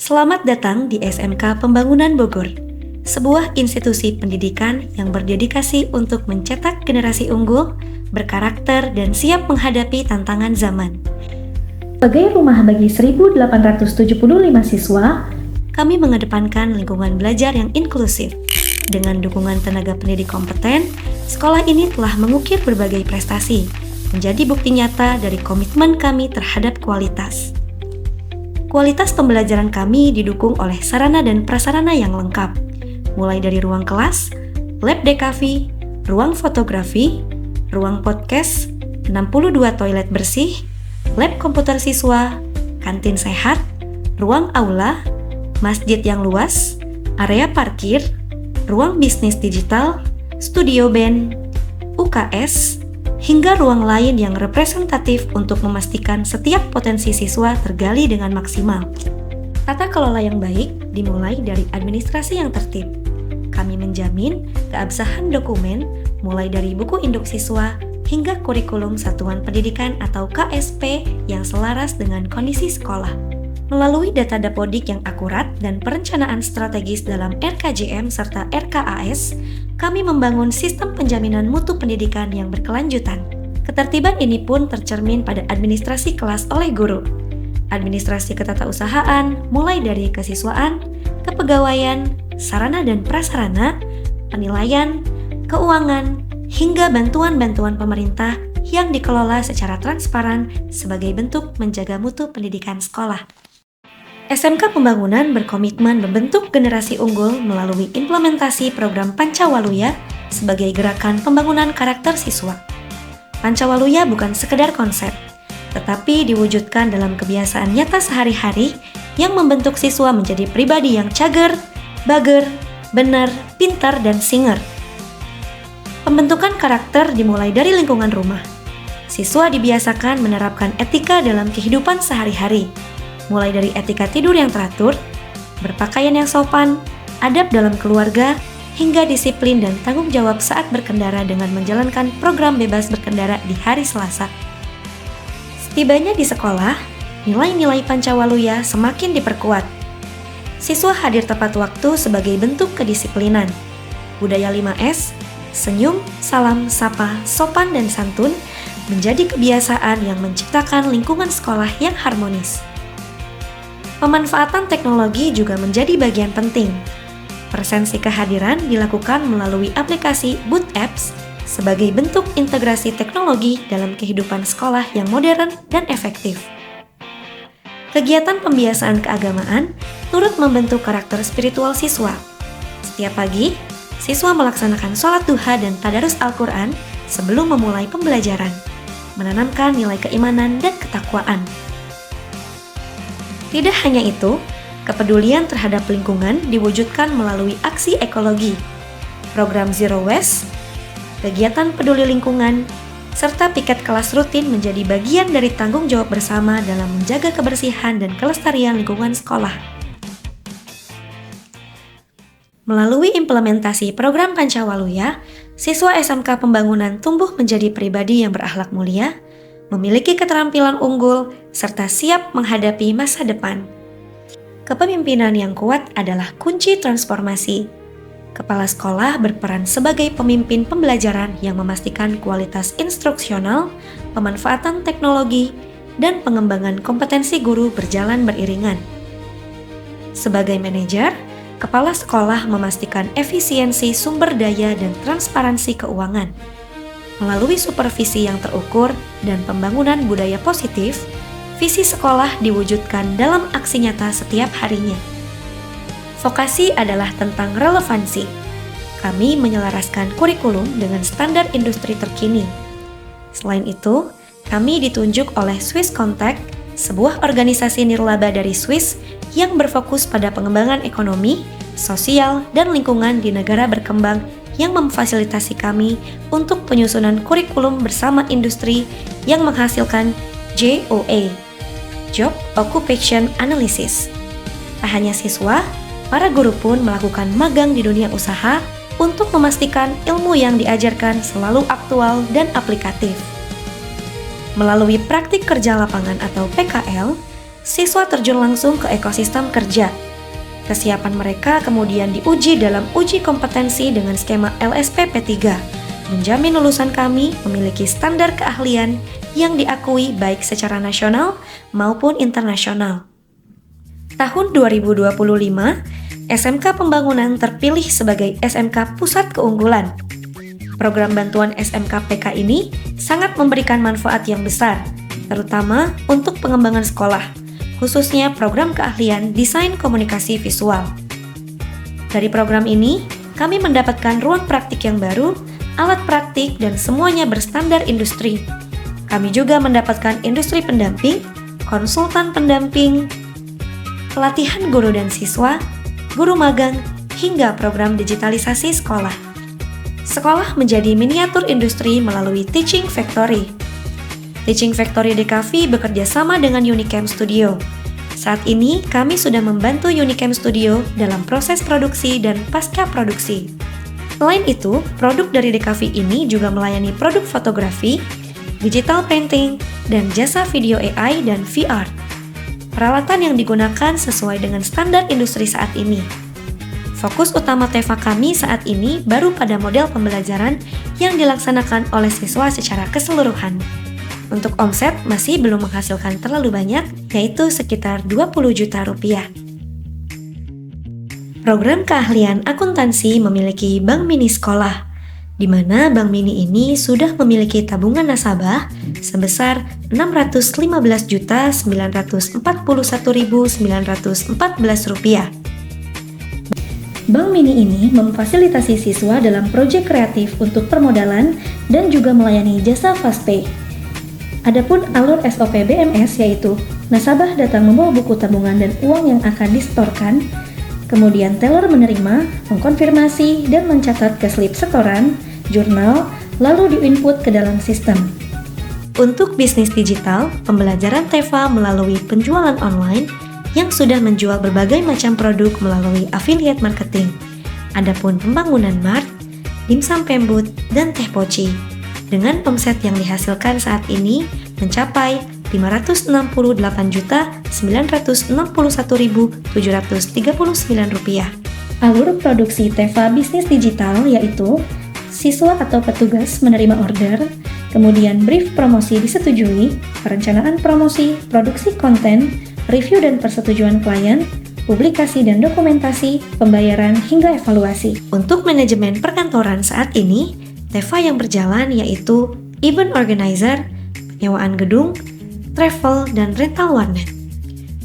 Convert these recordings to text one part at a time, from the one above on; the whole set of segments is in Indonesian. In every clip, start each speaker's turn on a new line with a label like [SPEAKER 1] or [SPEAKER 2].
[SPEAKER 1] Selamat datang di SMK Pembangunan Bogor, sebuah institusi pendidikan yang berdedikasi untuk mencetak generasi unggul, berkarakter, dan siap menghadapi tantangan zaman.
[SPEAKER 2] Sebagai rumah bagi 1.875 siswa,
[SPEAKER 1] kami mengedepankan lingkungan belajar yang inklusif. Dengan dukungan tenaga pendidik kompeten, sekolah ini telah mengukir berbagai prestasi, menjadi bukti nyata dari komitmen kami terhadap kualitas. Kualitas pembelajaran kami didukung oleh sarana dan prasarana yang lengkap, mulai dari ruang kelas, lab DKV, ruang fotografi, ruang podcast, 62 toilet bersih, lab komputer siswa, kantin sehat, ruang aula, masjid yang luas, area parkir, ruang bisnis digital, studio band, UKS, hingga ruang lain yang representatif untuk memastikan setiap potensi siswa tergali dengan maksimal. Tata kelola yang baik dimulai dari administrasi yang tertib. Kami menjamin keabsahan dokumen mulai dari buku induk siswa hingga kurikulum satuan pendidikan atau KSP yang selaras dengan kondisi sekolah. Melalui data dapodik yang akurat dan perencanaan strategis dalam RKJM serta RKAS, kami membangun sistem penjaminan mutu pendidikan yang berkelanjutan. Ketertiban ini pun tercermin pada administrasi kelas oleh guru, administrasi ketatausahaan mulai dari kesiswaan, kepegawaian, sarana dan prasarana, penilaian, keuangan, hingga bantuan-bantuan pemerintah yang dikelola secara transparan sebagai bentuk menjaga mutu pendidikan sekolah. SMK Pembangunan berkomitmen membentuk generasi unggul melalui implementasi program Pancawaluya sebagai gerakan pembangunan karakter siswa. Pancawaluya bukan sekedar konsep, tetapi diwujudkan dalam kebiasaan nyata sehari-hari yang membentuk siswa menjadi pribadi yang cager, bager, benar, pintar, dan singer. Pembentukan karakter dimulai dari lingkungan rumah. Siswa dibiasakan menerapkan etika dalam kehidupan sehari-hari, mulai dari etika tidur yang teratur, berpakaian yang sopan, adab dalam keluarga, hingga disiplin dan tanggung jawab saat berkendara dengan menjalankan program bebas berkendara di hari Selasa. Setibanya di sekolah, nilai-nilai Pancawaluya semakin diperkuat. Siswa hadir tepat waktu sebagai bentuk kedisiplinan. Budaya 5S, senyum, salam, sapa, sopan, dan santun menjadi kebiasaan yang menciptakan lingkungan sekolah yang harmonis. Pemanfaatan teknologi juga menjadi bagian penting. Presensi kehadiran dilakukan melalui aplikasi Boot Apps sebagai bentuk integrasi teknologi dalam kehidupan sekolah yang modern dan efektif. Kegiatan pembiasaan keagamaan turut membentuk karakter spiritual siswa. Setiap pagi, siswa melaksanakan sholat duha dan tadarus Al-Quran sebelum memulai pembelajaran, menanamkan nilai keimanan dan ketakwaan. Tidak hanya itu, kepedulian terhadap lingkungan diwujudkan melalui aksi ekologi, program Zero Waste, kegiatan peduli lingkungan, serta piket kelas rutin menjadi bagian dari tanggung jawab bersama dalam menjaga kebersihan dan kelestarian lingkungan sekolah. Melalui implementasi program Pancawaluya, siswa SMK Pembangunan tumbuh menjadi pribadi yang berakhlak mulia, memiliki keterampilan unggul, serta siap menghadapi masa depan. Kepemimpinan yang kuat adalah kunci transformasi. Kepala sekolah berperan sebagai pemimpin pembelajaran yang memastikan kualitas instruksional, pemanfaatan teknologi, dan pengembangan kompetensi guru berjalan beriringan. Sebagai manajer, kepala sekolah memastikan efisiensi sumber daya dan transparansi keuangan. Melalui supervisi yang terukur dan pembangunan budaya positif, visi sekolah diwujudkan dalam aksi nyata setiap harinya. Vokasi adalah tentang relevansi. Kami menyelaraskan kurikulum dengan standar industri terkini. Selain itu, kami ditunjuk oleh Swiss Contact, sebuah organisasi nirlaba dari Swiss yang berfokus pada pengembangan ekonomi, sosial, dan lingkungan di negara berkembang yang memfasilitasi kami untuk penyusunan kurikulum bersama industri yang menghasilkan JOA, Job Occupation Analysis. Tak hanya siswa, para guru pun melakukan magang di dunia usaha untuk memastikan ilmu yang diajarkan selalu aktual dan aplikatif. Melalui praktik kerja lapangan atau PKL, siswa terjun langsung ke ekosistem kerja. Kesiapan mereka kemudian diuji dalam uji kompetensi dengan skema LSPP 3, menjamin lulusan kami memiliki standar keahlian yang diakui baik secara nasional maupun internasional. Tahun 2025, SMK Pembangunan terpilih sebagai SMK Pusat Keunggulan. Program bantuan SMK PK ini sangat memberikan manfaat yang besar, terutama untuk pengembangan sekolah, khususnya program keahlian desain komunikasi visual. Dari program ini, kami mendapatkan ruang praktik yang baru, alat praktik, dan semuanya berstandar industri. Kami juga mendapatkan industri pendamping, konsultan pendamping, pelatihan guru dan siswa, guru magang, hingga program digitalisasi sekolah. Sekolah menjadi miniatur industri melalui Teaching Factory. Teaching Factory DKV bekerja sama dengan Unicam Studio. Saat ini, kami sudah membantu Unicam Studio dalam proses produksi dan pasca produksi. Selain itu, produk dari DKV ini juga melayani produk fotografi, digital printing, dan jasa video AI dan VR. Peralatan yang digunakan sesuai dengan standar industri saat ini. Fokus utama TEFA kami saat ini baru pada model pembelajaran yang dilaksanakan oleh siswa secara keseluruhan. Untuk omset masih belum menghasilkan terlalu banyak, yaitu sekitar 20 juta rupiah. Program keahlian akuntansi memiliki bank mini sekolah, di mana bank mini ini sudah memiliki tabungan nasabah sebesar Rp615.941.914.
[SPEAKER 2] Bank Mini ini memfasilitasi siswa dalam proyek kreatif untuk permodalan dan juga melayani jasa FastPay. Adapun alur SOP BMS yaitu nasabah datang membawa buku tabungan dan uang yang akan disetorkan, kemudian teller menerima, mengkonfirmasi, dan mencatat ke slip setoran, jurnal, lalu diinput ke dalam sistem.
[SPEAKER 1] Untuk bisnis digital, pembelajaran TEFA melalui penjualan online yang sudah menjual berbagai macam produk melalui affiliate marketing. Adapun pembangunan mart, dimsum pembut, dan teh poci. Dengan omset yang dihasilkan saat ini mencapai Rp568.961.739.
[SPEAKER 2] Alur produksi TEFA bisnis digital yaitu siswa atau petugas menerima order, kemudian brief promosi disetujui, perencanaan promosi, produksi konten, review dan persetujuan klien, publikasi dan dokumentasi, pembayaran hingga evaluasi.
[SPEAKER 1] Untuk manajemen perkantoran saat ini, TEFA yang berjalan yaitu event organizer, penyewaan gedung, travel, dan rental warnet.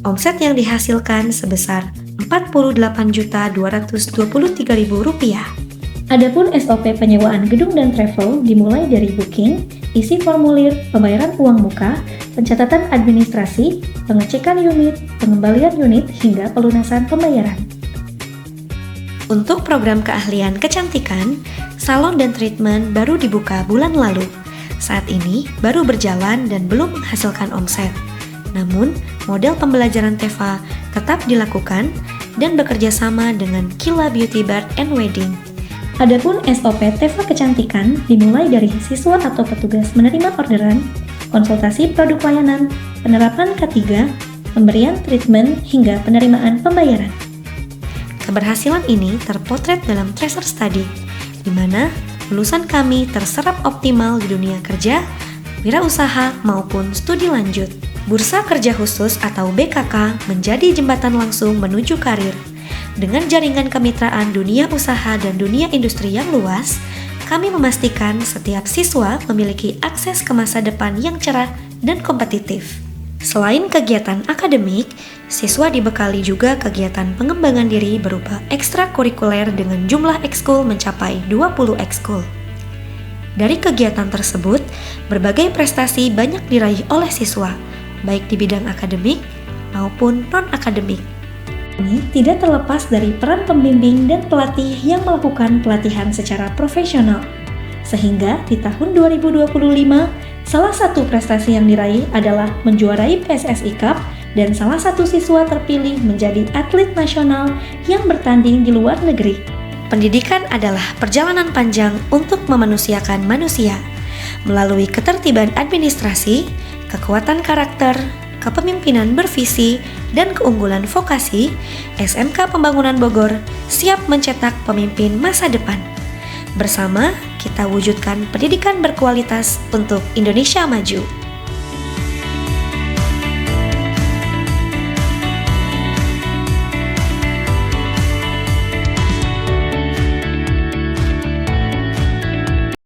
[SPEAKER 1] Omset yang dihasilkan sebesar Rp48.223.000.
[SPEAKER 2] Adapun SOP penyewaan gedung dan travel dimulai dari booking, isi formulir, pembayaran uang muka, pencatatan administrasi, pengecekan unit, pengembalian unit, hingga pelunasan pembayaran.
[SPEAKER 1] Untuk program keahlian kecantikan, salon dan treatment baru dibuka bulan lalu. Saat ini baru berjalan dan belum menghasilkan omset. Namun, model pembelajaran TEFA tetap dilakukan dan bekerja sama dengan Kila Beauty Bar and Wedding.
[SPEAKER 2] Adapun SOP TEFA kecantikan dimulai dari siswa atau petugas menerima orderan, konsultasi produk layanan, penerapan K3, pemberian treatment, hingga penerimaan pembayaran.
[SPEAKER 1] Keberhasilan ini terpotret dalam tracer study, di mana lulusan kami terserap optimal di dunia kerja, wirausaha, maupun studi lanjut. Bursa Kerja Khusus atau BKK menjadi jembatan langsung menuju karir. Dengan jaringan kemitraan dunia usaha dan dunia industri yang luas, kami memastikan setiap siswa memiliki akses ke masa depan yang cerah dan kompetitif. Selain kegiatan akademik, siswa dibekali juga kegiatan pengembangan diri berupa ekstrakurikuler dengan jumlah ekskul mencapai 20 ekskul. Dari kegiatan tersebut, berbagai prestasi banyak diraih oleh siswa, baik di bidang akademik maupun non-akademik.
[SPEAKER 2] Ini tidak terlepas dari peran pembimbing dan pelatih yang melakukan pelatihan secara profesional. Sehingga di tahun 2025, salah satu prestasi yang diraih adalah menjuarai PSSI Cup dan salah satu siswa terpilih menjadi atlet nasional yang bertanding di luar negeri.
[SPEAKER 1] Pendidikan adalah perjalanan panjang untuk memanusiakan manusia melalui ketertiban administrasi, kekuatan karakter, kepemimpinan bervisi, dan keunggulan vokasi, SMK Pembangunan Bogor siap mencetak pemimpin masa depan. Bersama, kita wujudkan pendidikan berkualitas untuk Indonesia maju.